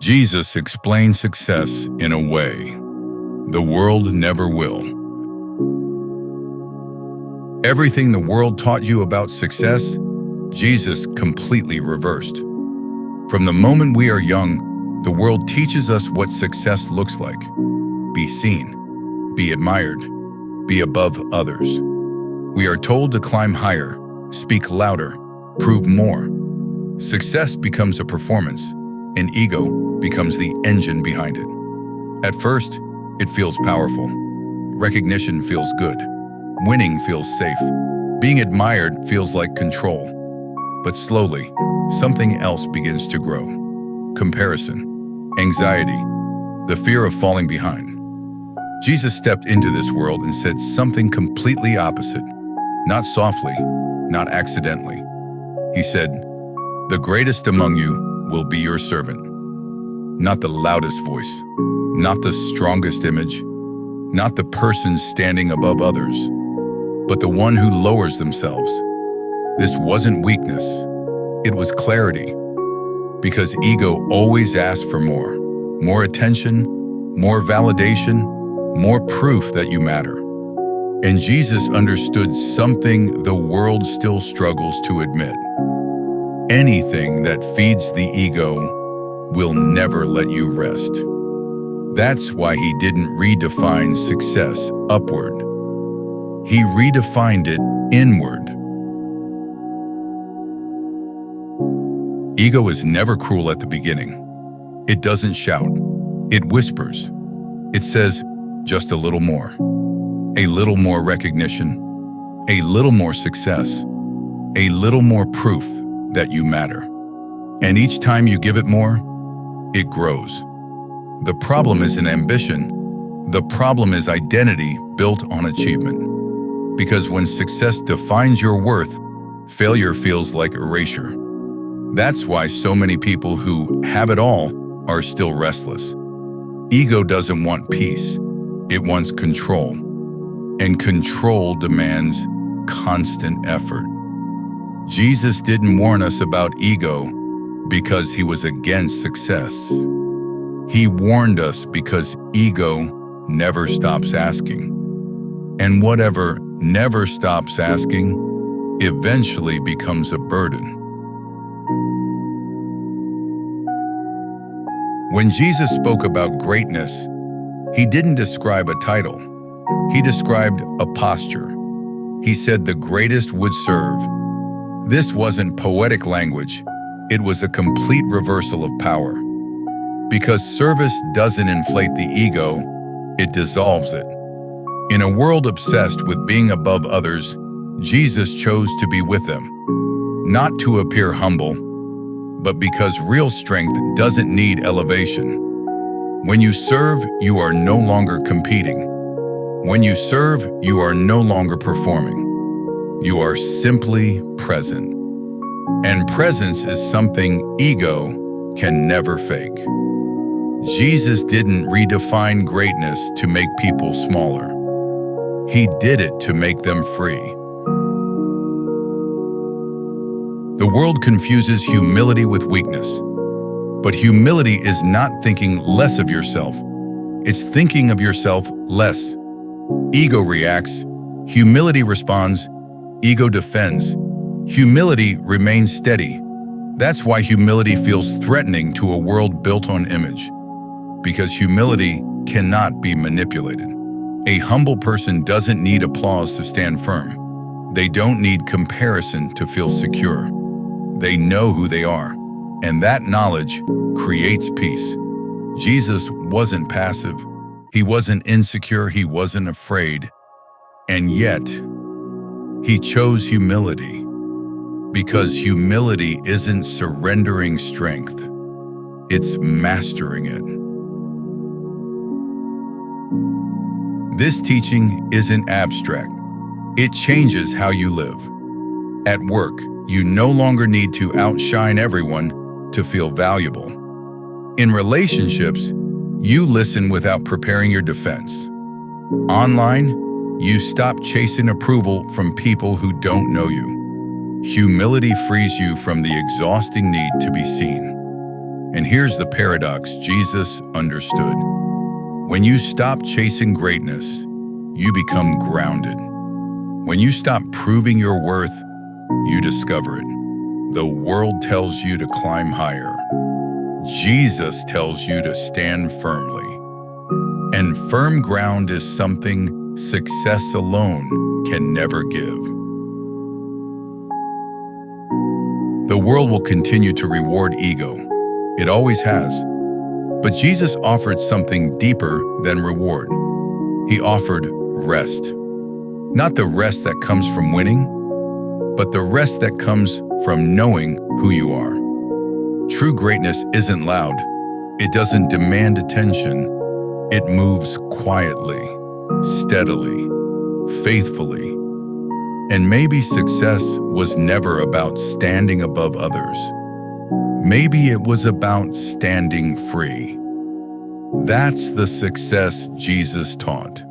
Jesus explained success in a way the world never will. Everything the world taught you about success, Jesus completely reversed. From the moment we are young, the world teaches us what success looks like. Be seen, be admired, be above others. We are told to climb higher, speak louder, prove more. Success becomes a performance, and ego becomes the engine behind it. At first, it feels powerful. Recognition feels good. Winning feels safe. Being admired feels like control. But slowly, something else begins to grow. Comparison, anxiety, the fear of falling behind. Jesus stepped into this world and said something completely opposite. Not softly, not accidentally. He said, "The greatest among you will be your servant." Not the loudest voice, not the strongest image, not the person standing above others, but the one who lowers themselves. This wasn't weakness, it was clarity. Because ego always asks for more attention, more validation, more proof that you matter. And Jesus understood something the world still struggles to admit. Anything that feeds the ego will never let you rest. That's why he didn't redefine success upward. He redefined it inward. Ego is never cruel at the beginning. It doesn't shout. It whispers. It says, just a little more. A little more recognition. A little more success. A little more proof that you matter. And each time you give it more, it grows. The problem isn't ambition. The problem is identity built on achievement. Because when success defines your worth, failure feels like erasure. That's why so many people who have it all are still restless. Ego doesn't want peace. It wants control. And control demands constant effort. Jesus didn't warn us about ego because he was against success. He warned us because ego never stops asking. And whatever never stops asking eventually becomes a burden. When Jesus spoke about greatness, he didn't describe a title. He described a posture. He said the greatest would serve. This wasn't poetic language. It was a complete reversal of power. Because service doesn't inflate the ego, it dissolves it. In a world obsessed with being above others, Jesus chose to be with them. Not to appear humble, but because real strength doesn't need elevation. When you serve, you are no longer competing. When you serve, you are no longer performing. You are simply present. And presence is something ego can never fake. Jesus didn't redefine greatness to make people smaller. He did it to make them free. The world confuses humility with weakness. But humility is not thinking less of yourself. It's thinking of yourself less. Ego reacts, humility responds, ego defends. Humility remains steady. That's why humility feels threatening to a world built on image. Because humility cannot be manipulated. A humble person doesn't need applause to stand firm. They don't need comparison to feel secure. They know who they are, and that knowledge creates peace. Jesus wasn't passive. He wasn't insecure. He wasn't afraid. And yet, he chose humility. Because humility isn't surrendering strength. It's mastering it. This teaching isn't abstract. It changes how you live. At work, you no longer need to outshine everyone to feel valuable. In relationships, you listen without preparing your defense. Online, you stop chasing approval from people who don't know you. Humility frees you from the exhausting need to be seen. And here's the paradox Jesus understood. When you stop chasing greatness, you become grounded. When you stop proving your worth, you discover it. The world tells you to climb higher. Jesus tells you to stand firmly. And firm ground is something success alone can never give. The world will continue to reward ego. It always has. But Jesus offered something deeper than reward. He offered rest. Not the rest that comes from winning, but the rest that comes from knowing who you are. True greatness isn't loud. It doesn't demand attention. It moves quietly, steadily, faithfully. And maybe success was never about standing above others. Maybe it was about standing free. That's the success Jesus taught.